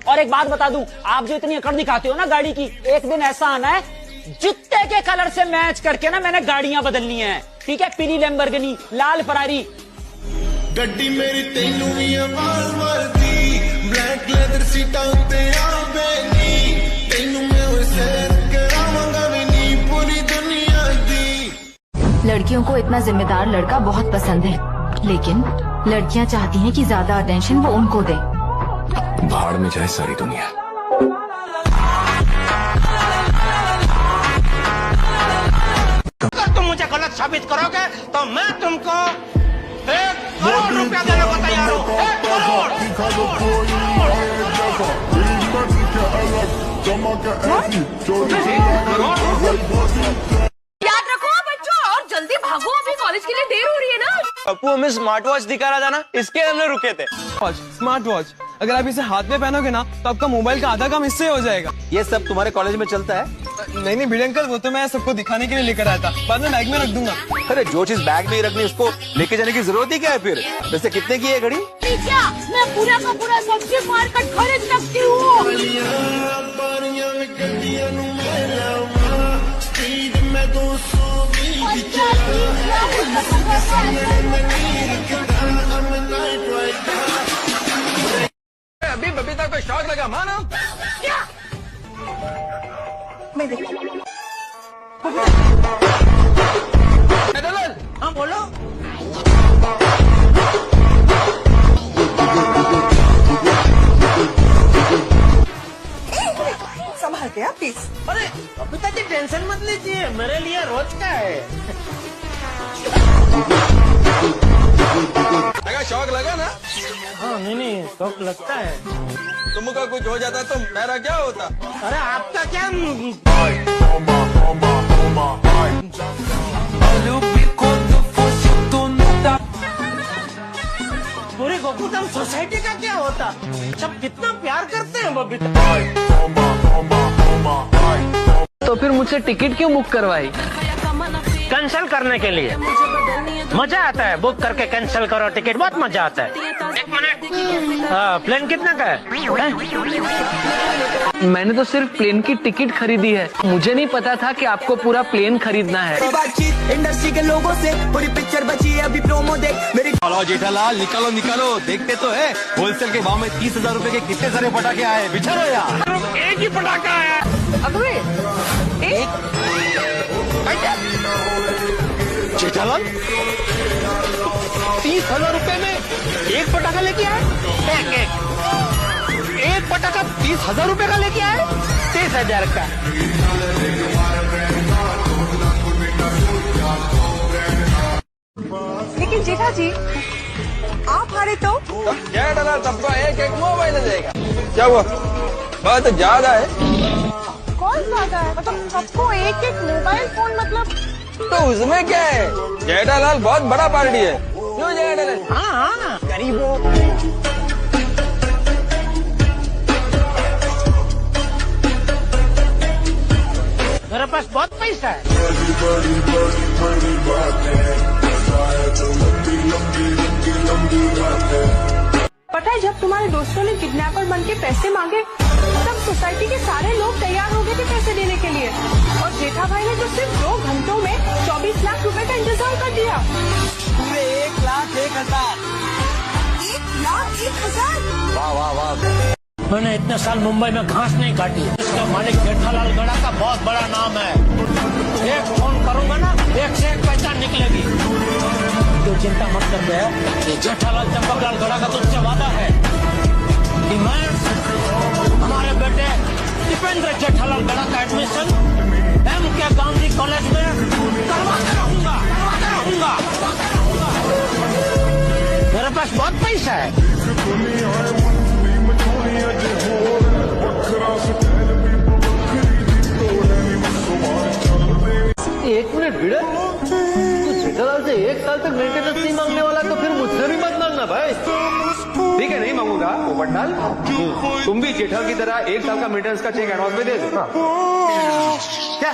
और एक बात बता दूं, आप जो इतनी अकड़ दिखाते हो ना गाड़ी की, एक दिन ऐसा आना है जूते के कलर से मैच करके ना मैंने गाड़ियां बदलनी है, ठीक है? पीली लैम्बोर्गिनी, लाल फरारी। गड्डी मेरी तेनू भी आवाज मारती, ब्लैक लेदर सीटा उत्ते आवेनी, तेनू मैं उसे करावांगा भी नहीं पूरी दुनिया दी। लड़कियों को इतना जिम्मेदार लड़का बहुत पसंद है, लेकिन लड़कियां चाहती हैं कि ज्यादा अटेंशन वो उनको दे। भाड़ में जाए सारी दुनिया। अगर तुम मुझे गलत साबित करोगे तो मैं तुमको 1 करोड़ रुपया देने को तैयार हूँ। 1 करोड़। याद रखो बच्चों, और जल्दी भागो, अभी कॉलेज के लिए देर हो रही है ना। अपू हमें स्मार्ट वॉच दिखा रहा था ना, इसके हमने रुके थे। स्मार्ट वॉच, अगर आप इसे हाथ में पहनोगे ना तो आपका मोबाइल का आधा काम इससे हो जाएगा। ये सब तुम्हारे कॉलेज में चलता है? नहीं भिड़े अंकल, वो तो मैं सबको दिखाने के लिए लेकर आया था, बाद में बैग में रख दूंगा। अरे जो चीज बैग में ही रखनी उसको लेके जाने की जरूरत ही क्या है फिर? वैसे कितने की है घड़ी? क्या मैं पूरा का पूरा सब्जी मार्केट खरीद सकती हूँ? अभी बबीता को शौक लगा मानो क्या? हाँ बोलो। संभाल के प्लीज। अरे पिताजी टेंशन मत लीजिए, मेरे लिए रोज का है। लगा शौक लगा ना? हाँ नहीं शौक लगता है। तुमका कुछ हो जाता तो मेरा क्या होता? अरे आपका क्या? पूरी गोकुलधाम सोसाइटी का क्या होता? सब कितना प्यार करते हैं बबीता। तो फिर मुझसे टिकट क्यों बुक करवाई? कैंसिल करने के लिए मजा आता है, बुक करके कैंसिल करो टिकट, बहुत मजा आता है। 1 मिनट, प्लेन कितना का है? मैंने तो सिर्फ प्लेन की टिकट खरीदी है, मुझे नहीं पता था कि आपको पूरा प्लेन खरीदना है। बातचीत इंडस्ट्री के लोगों से, पूरी पिक्चर बची है अभी, प्रोमो देख मेरी। चलो जेठालाल निकालो निकालो, देखते तो है होलसेल के भाव में 30,000 रुपए के कितने सारे पटाखे आए। बिचारो यार, एक ही पटाखा है। जेठालाल 30,000 रुपए में एक पटाखा लेके आए? एक पटाखा 30,000 रुपए का लेके आए? 30,000 का। लेकिन जेठा जी आप हारे तो? जेठालाल सबको एक एक मोबाइल देगा। क्या हुआ? बहुत ज्यादा है। कौन ज्यादा है? मतलब सबको एक एक मोबाइल फोन, मतलब तो उसमें क्या है? जेठालाल बहुत बड़ा पार्टी है। क्यों जेठालाल? हाँ गरीबों। मेरे पास बहुत पैसा है। पता है, जब तुम्हारे दोस्तों ने किडनैपर बन के पैसे मांगे तब सोसाइटी के सारे लोग तैयार हो गए थे पैसे देने के लिए, और जेठा भाई ने तो सिर्फ 2 घंटों में 24 लाख रुपए का इंतजाम कर दिया। पूरे 1,01,000। 1,01,000? वाह वाह वाह। मैंने इतने साल मुंबई में घास नहीं काटी। इसका मालिक जेठालाल गड़ा का बहुत बड़ा नाम है। एक फोन करूंगा ना, एक से एक पैसा निकलेगी। तो चिंता मत कर दे, जेठालाल चंपकलाल गड़ा का तुझसे वादा है कि मैं हमारे बेटे दीपेंद्र जेठालाल गड़ा का एडमिशन M.K. गांधी कॉलेज में करवाते रहूंगा। मेरे पास बहुत पैसा है। एक मिनट भिड़े, तू जेठालाल से 1 साल तक मेंटेनेंस नहीं मांगने वाला तो फिर मुझसे भी मत मांगना भाई। ठीक है, नहीं मांगूंगा पोपटलाल। तुम भी जेठा की तरह 1 साल का मेंटेनेंस का चेक एडवांस में दे दो। क्या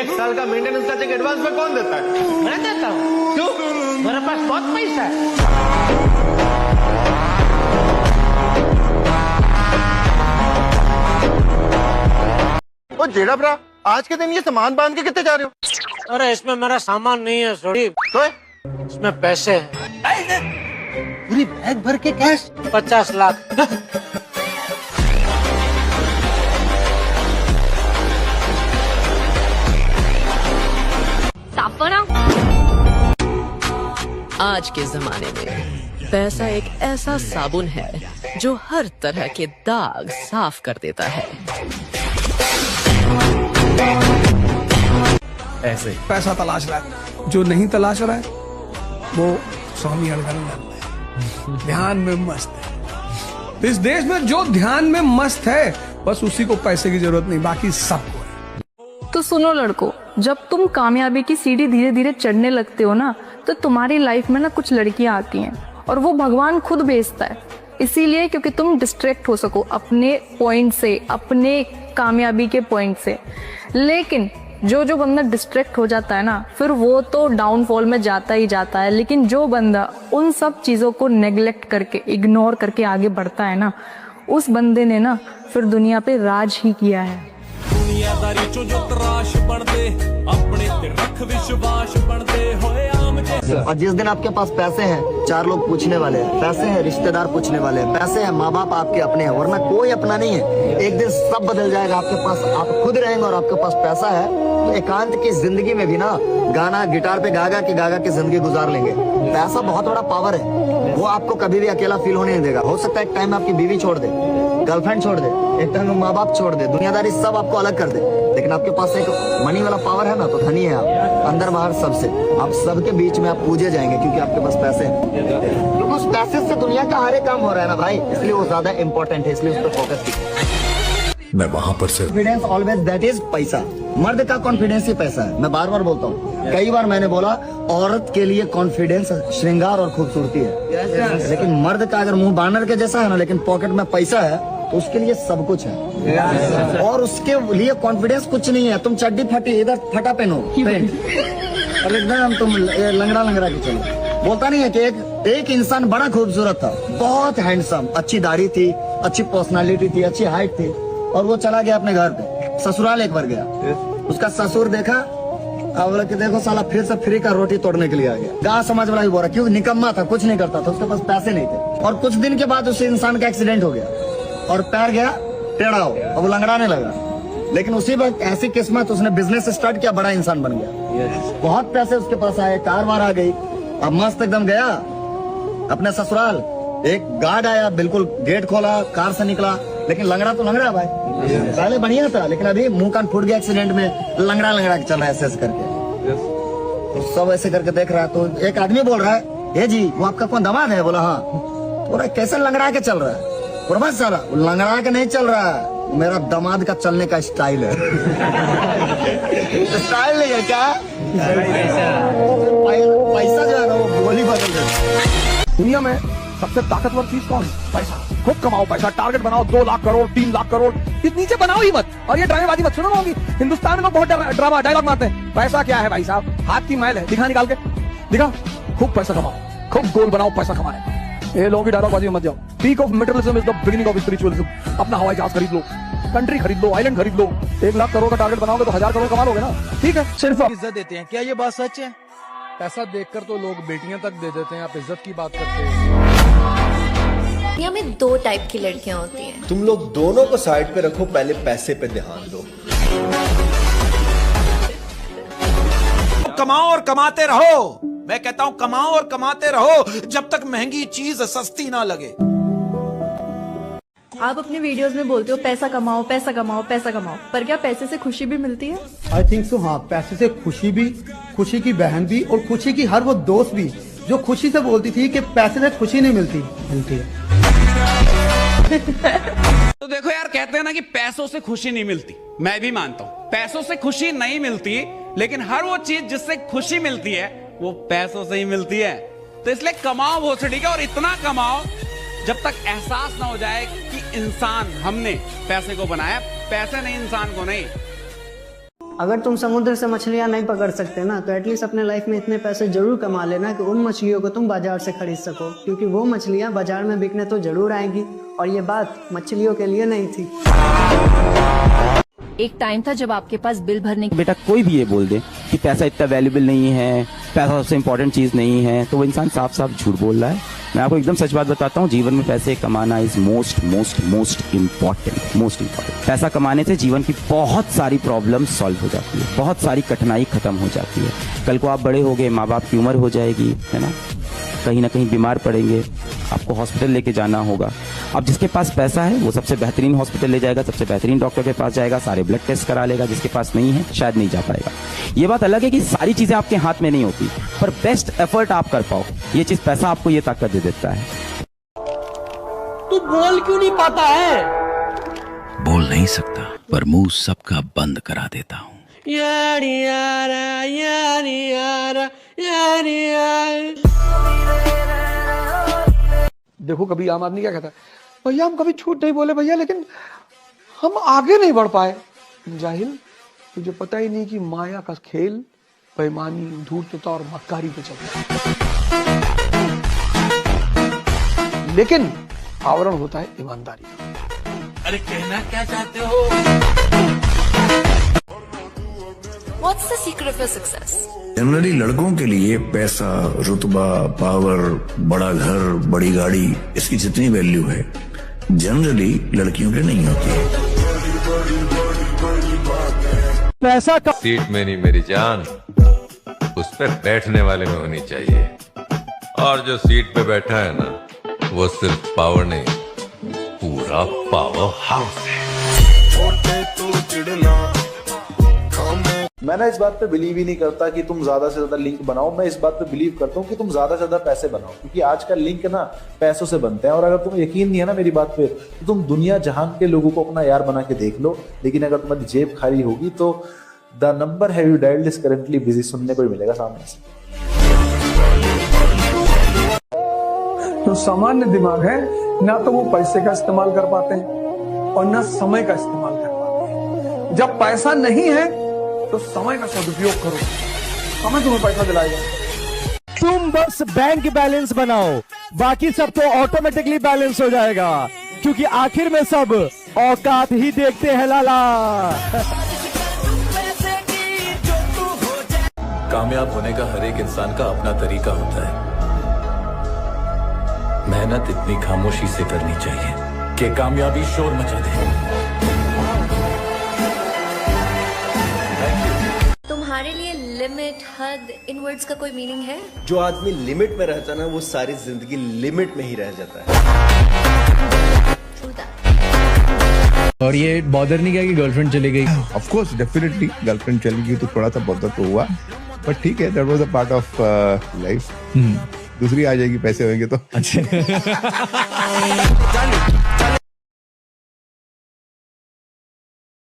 1 साल का मेंटेनेंस का चेक एडवांस में कौन देता है? मैं देता हूँ। क्यों? मेरे पास बहुत पैसा है। ओ जेड़ा भरा, आज के दिन ये सामान बांध के कितने जा रहे हो? अरे इसमें मेरा सामान नहीं है सोडी, तो इसमें पैसे हैं। पूरी बैग भर के कैश? 50 लाख। आज के जमाने में पैसा एक ऐसा साबुन है जो हर तरह के दाग साफ कर देता है। ऐसे पैसा तलाश रहा है, जो नहीं तलाश रहा है वो स्वामी अड़गंगा ध्यान में मस्त है। इस देश में जो ध्यान में मस्त है बस उसी को पैसे की जरूरत नहीं, बाकी सबको है। तो सुनो लड़कों, जब तुम कामयाबी की सीढ़ी धीरे धीरे चढ़ने लगते हो ना, तो तुम्हारी लाइफ में ना कुछ लड़कियां आती हैं और वो भगवान खुद भेजता है, इसीलिए क्योंकि तुम डिस्ट्रैक्ट हो सको अपने पॉइंट से, अपने कामयाबी के पॉइंट से। लेकिन जो जो बंदा डिस्ट्रैक्ट हो जाता है ना, फिर वो तो डाउनफॉल में जाता ही जाता है। लेकिन जो बंदा उन सब चीजों को नेग्लेक्ट करके, इग्नोर करके आगे बढ़ता है ना, उस बंदे ने ना फिर दुनिया पे राज ही किया है। दुनियादारी चो जो तराश बनते, अपने ते रख विश्वास बनते होए आम। और जिस दिन आपके पास पैसे हैं, 4 लोग पूछने वाले हैं, पैसे हैं रिश्तेदार पूछने वाले हैं, पैसे हैं माँ बाप आपके अपने हैं, वरना कोई अपना नहीं है। एक दिन सब बदल जाएगा, आपके पास आप खुद रहेंगे और आपके पास पैसा है तो एकांत की जिंदगी में भी ना गाना गिटार पे गागा की जिंदगी गुजार लेंगे। पैसा बहुत बड़ा पावर है, वो आपको कभी भी अकेला फील होने नहीं देगा। हो सकता है एक टाइम में आपकी बीवी छोड़ दे, गर्लफ्रेंड छोड़ दे, एक टाइम में माँ बाप छोड़ दे, दुनियादारी सब आपको अलग कर दे, लेकिन आपके पास एक मनी वाला पावर है ना, तो धनी है आप, अंदर बाहर सबसे। आप सबके बीच में आप पूजे जाएंगे क्योंकि आपके पास पैसे हैं। क्योंकि उस पैसे से दुनिया का हर एक काम हो रहा है ना भाई, इसलिए वो ज्यादा इंपॉर्टेंट है, इसलिए उस पर फोकस कीजिए। मैं वहां पर से कॉन्फिडेंस ऑलवेज दैट इज पैसा। मर्द का कॉन्फिडेंस ही पैसा है। मैं बार बार बोलता हूँ, कई बार मैंने बोला, औरत के लिए कॉन्फिडेंस श्रृंगार और खूबसूरती है, लेकिन मर्द का अगर मुंह बानर के जैसा है ना, लेकिन पॉकेट में पैसा है, तो उसके लिए सब कुछ है। और उसके लिए कॉन्फिडेंस कुछ नहीं है। तुम चड्डी फटी इधर फटा पहनो पेंट और एकदम तुम लंगड़ा के चलो। बोलता नहीं है कि एक इंसान बड़ा खूबसूरत था, बहुत हैंडसम, अच्छी दाढ़ी थी, अच्छी पर्सनालिटी थी, अच्छी हाइट थी, और वो चला गया अपने घर पे, ससुराल एक बार गया, उसका ससुर देखा, अब बोला कि देखो साला फिर से फ्री का रोटी तोड़ने के लिए आ गया। गाँव समाज वाला भी बोला, क्यों निकम्मा था, कुछ नहीं करता था, उसके पास पैसे नहीं थे। और कुछ दिन के बाद उस इंसान का एक्सीडेंट हो गया और पैर गया टेढ़ा हो, अब वो लंगड़ाने लगा। लेकिन उसी वक्त ऐसी किस्मत, उसने बिजनेस स्टार्ट किया, बड़ा इंसान बन गया। बहुत पैसे उसके पास आए, कार वार आ गई, अब मस्त एकदम गया अपने ससुराल। एक गार्ड आया, बिल्कुल गेट खोला, कार से निकला, लेकिन लंगड़ा तो लंगड़ा भाई, पहले बढ़िया था, लेकिन अभी मुंह कान फूट गया एक्सीडेंट में, लंगड़ा के चल रहा है ऐसे करके। तो सब ऐसे करके देख रहा है, तो एक आदमी बोल रहा है, हे जी वो आपका कौन दामाद है? बोला हाँ। बोला कैसे लंगड़ा के चल रहा है? बोला बस साला लंगड़ा के नहीं चल रहा है, मेरा दामाद का चलने का स्टाइल है। स्टाइल नहीं है क्या? पैसा जो है ना वो बोली बदल देता। दुनिया में सबसे ताकतवर चीज कौन? पैसा। खूब कमाओ पैसा, टारगेट बनाओ 2 लाख करोड़, 3 लाख करोड़, इस नीचे बनाओ ही मत। और ये ड्रामेबाजी मत सुनो ना होगी, हिंदुस्तान में बहुत ड्रामा डायलॉग मारते हैं। पैसा क्या है भाई साहब? हाथ की मैल है, दिखा निकाल के दिखा। खूब पैसा कमाओ, खूब गोल बनाओ, पैसा कमाए। ये लोगों की डायलॉगबाजी में मत जाओ। Peak of materialism is the beginning of spiritualism. अपना हवाई जहाज खरीद लो, कंट्री खरीद लो, आइलैंड खरीद लो, 1 लाख करोड़ का टारगेट बनाओगे तो 1000 करोड़ कमा लोगे ना। ठीक है, सिर्फ इज्जत देते हैं, क्या ये बात सच है? पैसा देखकर तो लोग बेटियां तक दे देते हैं, आप इज्जत की बात करते हैं। दुनिया में 2 टाइप की लड़कियां होती हैं। तुम लोग दोनों को साइड पे रखो, पहले पैसे पे ध्यान दो। कमाओ और कमाते रहो। मैं कहता हूं कमाओ और कमाते रहो जब तक महंगी चीज सस्ती ना लगे। आप अपने वीडियोस में बोलते हो पैसा कमाओ, पैसा कमाओ, पैसा कमाओ, पर क्या पैसे से खुशी भी मिलती है? आई थिंक सो, हाँ। पैसे से खुशी भी, खुशी की बहन भी, और खुशी की हर वो दोस्त भी जो खुशी से बोलती थी कि पैसे से खुशी नहीं मिलती है। तो देखो यार, कहते हैं ना कि पैसों से खुशी नहीं मिलती। मैं भी मानता हूं पैसों से खुशी नहीं मिलती, लेकिन हर वो चीज जिससे खुशी मिलती है वो पैसों से ही मिलती है। तो इसलिए कमाओ भोसड़ी का, और इतना कमाओ जब तक एहसास ना हो जाए कि इंसान हमने पैसे को बनाया, पैसे नहीं इंसान को नहीं। अगर तुम समुद्र से मछलियां नहीं पकड़ सकते ना, तो एटलीस्ट अपने लाइफ में इतने पैसे जरूर कमा लेना कि उन मछलियों को तुम बाजार से खरीद सको, क्योंकि वो मछलियां बाजार में बिकने तो जरूर आएंगी। और ये बात मछलियों के लिए नहीं थी। एक टाइम था जब आपके पास बिल भरने बेटा कोई भी ये बोल दे कि पैसा इतना वैल्यूबल नहीं है, पैसा सबसे इम्पोर्टेंट चीज नहीं है, तो वो इंसान साफ साफ झूठ बोल रहा है। मैं आपको एकदम सच बात बताता हूँ, जीवन में पैसे कमाना इज मोस्ट इम्पोर्टेंट। पैसा कमाने से जीवन की बहुत सारी प्रॉब्लम सॉल्व हो जाती है, बहुत सारी कठिनाई खत्म हो जाती है। कल को आप बड़े हो गए, माँ बाप की उम्र हो जाएगी, है ना, कहीं ना कहीं बीमार पड़ेंगे, आपको हॉस्पिटल लेके जाना होगा। अब जिसके पास पैसा है वो सबसे बेहतरीन हॉस्पिटल ले जाएगा, सबसे बेहतरीन डॉक्टर के पास जाएगा, सारे ब्लड टेस्ट करा लेगा। जिसके पास नहीं है शायद नहीं जा पाएगा। ये बात अलग है कि सारी चीजें आपके हाथ में नहीं होती, पर बेस्ट एफर्ट आप कर पाओ, ये चीज पैसा आपको ये ताकत दे देता है। तू बोल क्यों नहीं पाता है? बोल नहीं सकता पर मुंह सबका बंद करा देता हूँ। यारी यारा यारी यारा यारी यार। देखो कभी आम आदमी क्या कहता है, भैया हम कभी झूठ नहीं बोले भैया, लेकिन हम आगे नहीं बढ़ पाए। जाहिल, तुझे पता ही नहीं कि माया का खेल बेईमानी, धूर्तता और मक्कारी पे चलता है, लेकिन आवरण होता है ईमानदारी का। अरे कहना क्या चाहते हो? What's the secret for success? Generally लड़कों के लिए पैसा, रुतबा, पावर, बड़ा घर, बड़ी गाड़ी, इसकी जितनी वैल्यू है जनरली लड़कियों के नहीं होती है। पैसा का सीट में नहीं मेरी जान, उस पर बैठने वाले में होनी चाहिए। और जो सीट पे बैठा है ना, वो सिर्फ पावर नहीं, पूरा पावर हाउस है। मैं ना इस बात पे बिलीव ही नहीं करता कि तुम ज्यादा से ज्यादा लिंक बनाओ। मैं इस बात पे बिलीव करता हूँ कि तुम ज्यादा से ज्यादा पैसे बनाओ, क्योंकि आजकल लिंक ना पैसों से बनते हैं। और अगर तुम्हें यकीन नहीं है ना मेरी बात पे, तो तुम दुनिया जहान के लोगों को अपना यार बना के देख लो, लेकिन अगर तुम्हारी जेब खाली होगी तो the number have you dialled is currently busy सुनने को ही मिलेगा सामने से। जो सामान्य दिमाग है ना तो वो पैसे का इस्तेमाल कर पाते हैं और ना समय का इस्तेमाल कर पाते हैं। जब पैसा नहीं है तो समय का सदुपयोग करो, समय तुम्हें पैसा दिलाएगा। तुम बस बैंक बैलेंस बनाओ, बाकी सब तो ऑटोमेटिकली बैलेंस हो जाएगा, क्योंकि आखिर में सब औकात ही देखते हैं लाला। कामयाब होने का हर एक इंसान का अपना तरीका होता है। मेहनत इतनी खामोशी से करनी चाहिए कि कामयाबी शोर मचा दे। तुम्हारे लिए लिमिट, हद, इन वर्ड्स का कोई मीनिंग है? जो आदमी लिमिट में रहता है ना, वो सारी जिंदगी लिमिट में ही रह जाता है। और ये बॉदर नहीं किया कि गर्लफ्रेंड चली गई? ऑफ कोर्स डेफिनेटली गर्लफ्रेंड चली गई तो थोड़ा सा बॉदर तो हुआ, बट ठीक है, that was a part of life. दूसरी आ जाएगी, पैसे होंगे तो। अच्छा